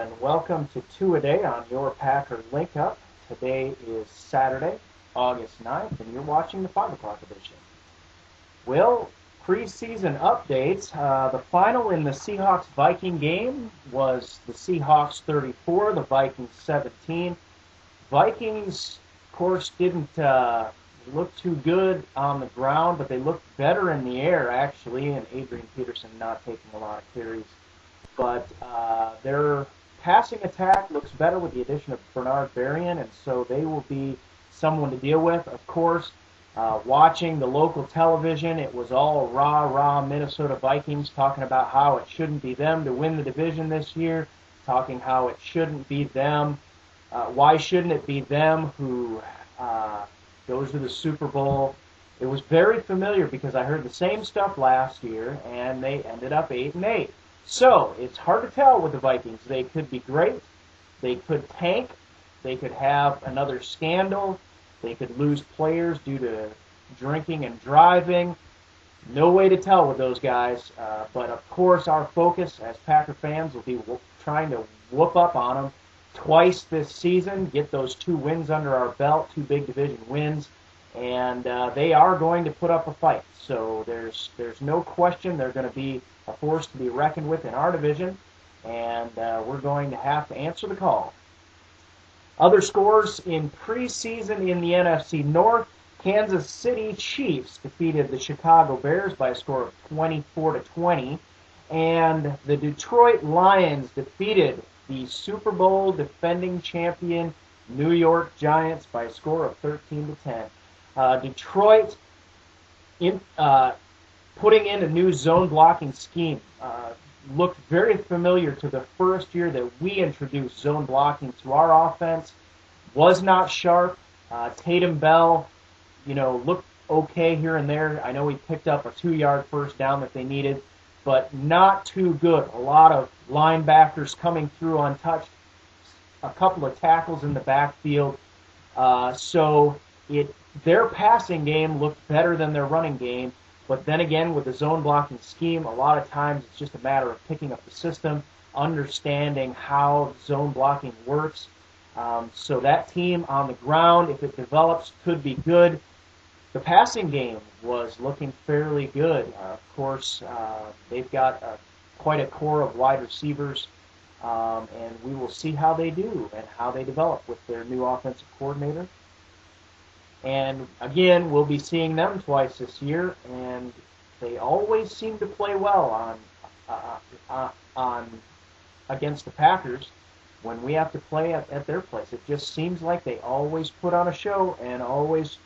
and welcome to Two a Day on your Packer Link Up. Today is Saturday, August 9th, and you're watching the 5 o'clock edition. Well, preseason updates. The final in the Seahawks-Viking game was the Seahawks 34, the Vikings 17. Vikings, of course, didn't look too good on the ground, but they looked better in the air, actually, and Adrian Peterson not taking a lot of carries. But their passing attack looks better with the addition of Bernard Berrian, and so they will be someone to deal with. Of course, watching the local television, it was all rah-rah Minnesota Vikings talking about how it shouldn't be them to win the division this year, talking how it shouldn't be them. Why shouldn't it be them who goes to the Super Bowl? It was very familiar because I heard the same stuff last year, and they ended up 8-8. So, it's hard to tell with the Vikings. They could be great. They could tank. They could have another scandal. They could lose players due to drinking and driving. No way to tell with those guys. But, of course, our focus as Packer fans will be trying to whoop up on them twice this season, get those 2 wins under our belt, 2 big division wins. And they are going to put up a fight. So there's no question they're going to be a force to be reckoned with in our division, and we're going to have to answer the call. Other scores in preseason in the NFC North: Kansas City Chiefs defeated the Chicago Bears by a score of 24-20, and the Detroit Lions defeated the Super Bowl defending champion New York Giants by a score of 13-10. Detroit putting in a new zone blocking scheme looked very familiar to the first year that we introduced zone blocking to our offense. Was not sharp. Tatum Bell, looked okay here and there. I know he picked up a 2-yard first down that they needed, but not too good. A lot of linebackers coming through untouched. A couple of tackles in the backfield. So their passing game looked better than their running game. But then again, with the zone blocking scheme, a lot of times it's just a matter of picking up the system, understanding how zone blocking works. So that team on the ground, if it develops, could be good. The passing game was looking fairly good. Of course, they've got quite a core of wide receivers, and we will see how they do and how they develop with their new offensive coordinator. And again, we'll be seeing them twice this year, and they always seem to play well on against the Packers when we have to play at their place. It just seems like they always put on a show and always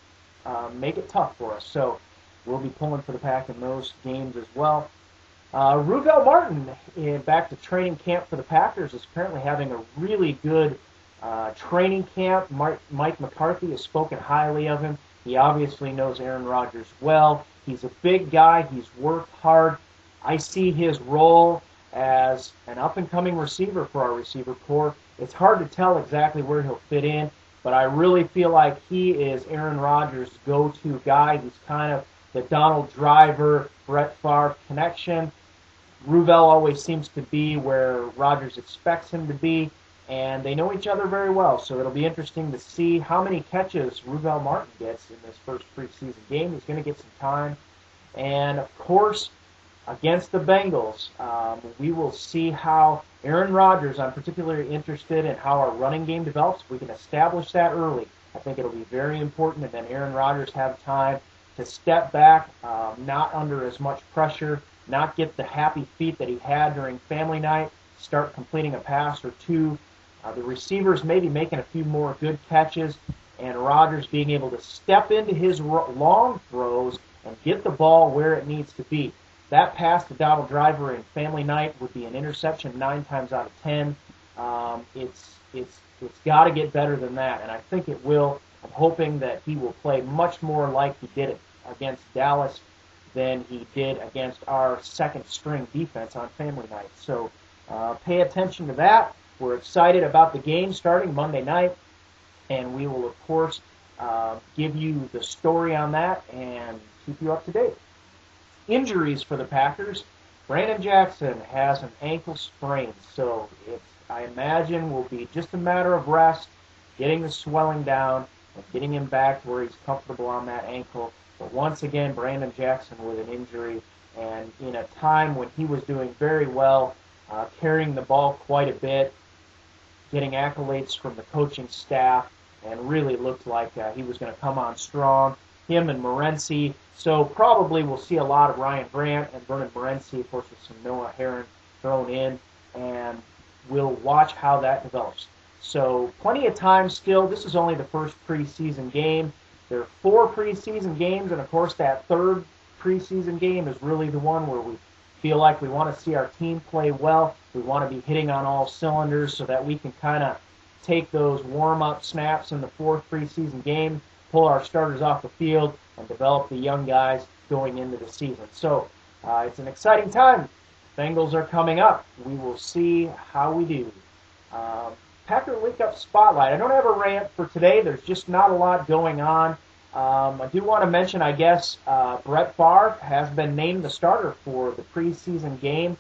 make it tough for us. So we'll be pulling for the Pack in those games as well. Ruvel Martin, back to training camp for the Packers, is apparently having a really good training camp. Mike McCarthy has spoken highly of him. He obviously knows Aaron Rodgers well. He's a big guy. He's worked hard. I see his role as an up-and-coming receiver for our receiver corps. It's hard to tell exactly where he'll fit in, but I really feel like he is Aaron Rodgers' go-to guy. He's kind of the Donald Driver, Brett Favre connection. Ruvel always seems to be where Rodgers expects him to be, and they know each other very well, so it'll be interesting to see how many catches Ruvel Martin gets in this first preseason game. He's going to get some time. And, of course, against the Bengals, we will see how Aaron Rodgers, I'm particularly interested in how our running game develops. If we can establish that early, I think it'll be very important that then Aaron Rodgers have time to step back, not under as much pressure, not get the happy feet that he had during family night, start completing a pass or two. The receivers maybe making a few more good catches, and Rodgers being able to step into his long throws and get the ball where it needs to be. That pass to Donald Driver in family night would be an interception 9 times out of 10. It's got to get better than that, and I think it will. I'm hoping that he will play much more like he did it against Dallas than he did against our second-string defense on family night. So pay attention to that. We're excited about the game starting Monday night, and we will, of course, give you the story on that and keep you up to date. Injuries for the Packers. Brandon Jackson has an ankle sprain, so it's I imagine will be just a matter of rest, getting the swelling down, and getting him back to where he's comfortable on that ankle. But once again, Brandon Jackson with an injury, and in a time when he was doing very well, carrying the ball quite a bit, getting accolades from the coaching staff, and really looked like he was going to come on strong. Him and Morency. So probably we'll see a lot of Ryan Grant and Vernon Morency, of course, with some Noah Herron thrown in, and we'll watch how that develops. So plenty of time still. This is only the first preseason game. There are 4 preseason games, and of course that third preseason game is really the one where we feel like we want to see our team play well. We want to be hitting on all cylinders so that we can kind of take those warm-up snaps in the 4th preseason game, pull our starters off the field, and develop the young guys going into the season. So it's an exciting time. Bengals are coming up. We will see how we do. Packer League Up Spotlight. I don't have a rant for today. There's just not a lot going on. I do want to mention, I guess, Brett Favre has been named the starter for the preseason game,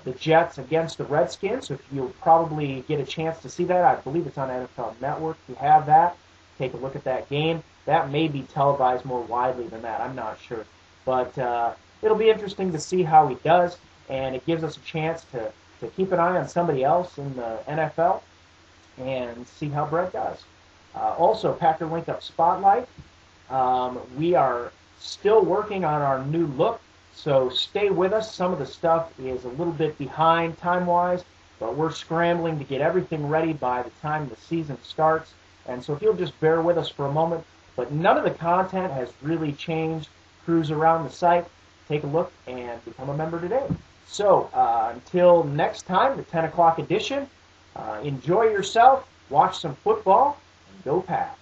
the Jets against the Redskins. So you'll probably get a chance to see that. I believe it's on NFL Network. If you have that, take a look at that game. That may be televised more widely than that. I'm not sure. But it'll be interesting to see how he does, and it gives us a chance to keep an eye on somebody else in the NFL and see how Brett does. Also, Packer Link Up Spotlight. We are still working on our new look, so stay with us. Some of the stuff is a little bit behind time-wise, but we're scrambling to get everything ready by the time the season starts. And so if you'll just bear with us for a moment, but none of the content has really changed. Cruise around the site, take a look, and become a member today. So until next time, the 10 o'clock edition, enjoy yourself, watch some football, and go Pats.